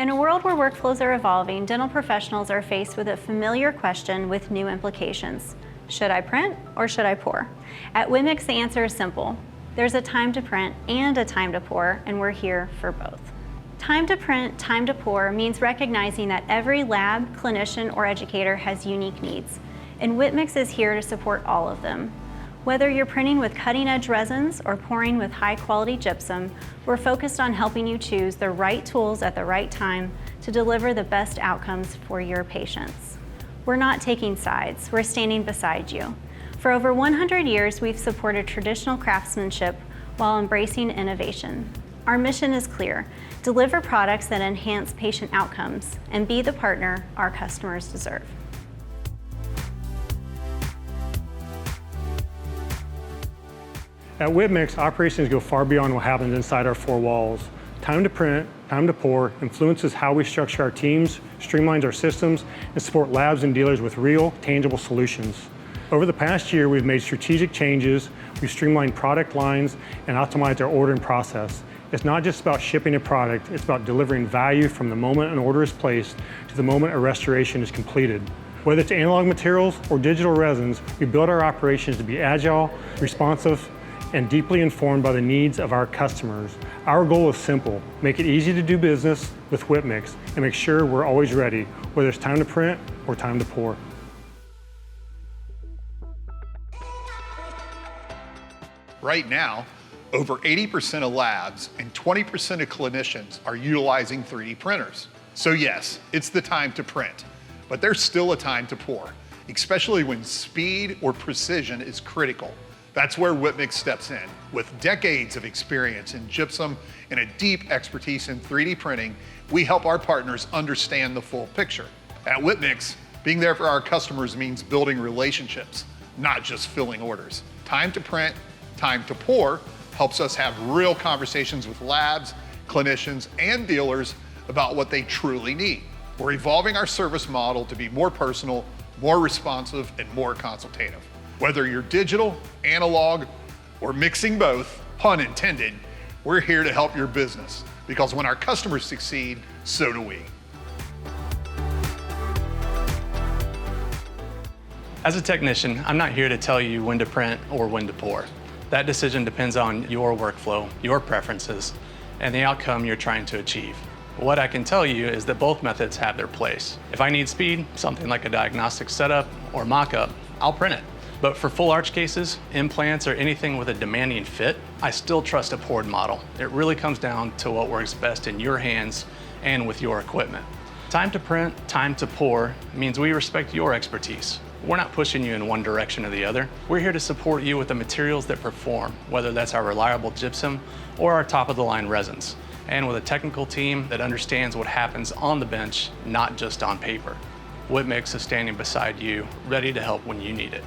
In a world where workflows are evolving, dental professionals are faced with a familiar question with new implications. Should I print or should I pour? At Whitmix, the answer is simple. There's a time to print and a time to pour, and we're here for both. Time to print, time to pour means recognizing that every lab, clinician, or educator has unique needs, and Whitmix is here to support all of them. Whether you're printing with cutting-edge resins or pouring with high-quality gypsum, we're focused on helping you choose the right tools at the right time to deliver the best outcomes for your patients. We're not taking sides, we're standing beside you. For over 100 years, we've supported traditional craftsmanship while embracing innovation. Our mission is clear: deliver products that enhance patient outcomes and be the partner our customers deserve. At Whitmix, operations go far beyond what happens inside our four walls. Time to print, time to pour influences how we structure our teams, streamlines our systems, and support labs and dealers with real, tangible solutions. Over the past year, we've made strategic changes, we've streamlined product lines, and optimized our ordering process. It's not just about shipping a product, it's about delivering value from the moment an order is placed to the moment a restoration is completed. Whether it's analog materials or digital resins, we build our operations to be agile, responsive, and deeply informed by the needs of our customers. Our goal is simple: make it easy to do business with Whitmix and make sure we're always ready, whether it's time to print or time to pour. Right now, over 80% of labs and 20% of clinicians are utilizing 3D printers. So yes, it's the time to print, but there's still a time to pour, especially when speed or precision is critical. That's where Whitmix steps in. With decades of experience in gypsum and a deep expertise in 3D printing, we help our partners understand the full picture. At Whitmix, being there for our customers means building relationships, not just filling orders. Time to print, time to pour helps us have real conversations with labs, clinicians, and dealers about what they truly need. We're evolving our service model to be more personal, more responsive, and more consultative. Whether you're digital, analog, or mixing both, pun intended, we're here to help your business, because when our customers succeed, so do we. As a technician, I'm not here to tell you when to print or when to pour. That decision depends on your workflow, your preferences, and the outcome you're trying to achieve. What I can tell you is that both methods have their place. If I need speed, something like a diagnostic setup or mock-up, I'll print it. But for full arch cases, implants, or anything with a demanding fit, I still trust a poured model. It really comes down to what works best in your hands and with your equipment. Time to print, time to pour means we respect your expertise. We're not pushing you in one direction or the other. We're here to support you with the materials that perform, whether that's our reliable gypsum or our top-of-the-line resins, and with a technical team that understands what happens on the bench, not just on paper. Whitmix is standing beside you, ready to help when you need it.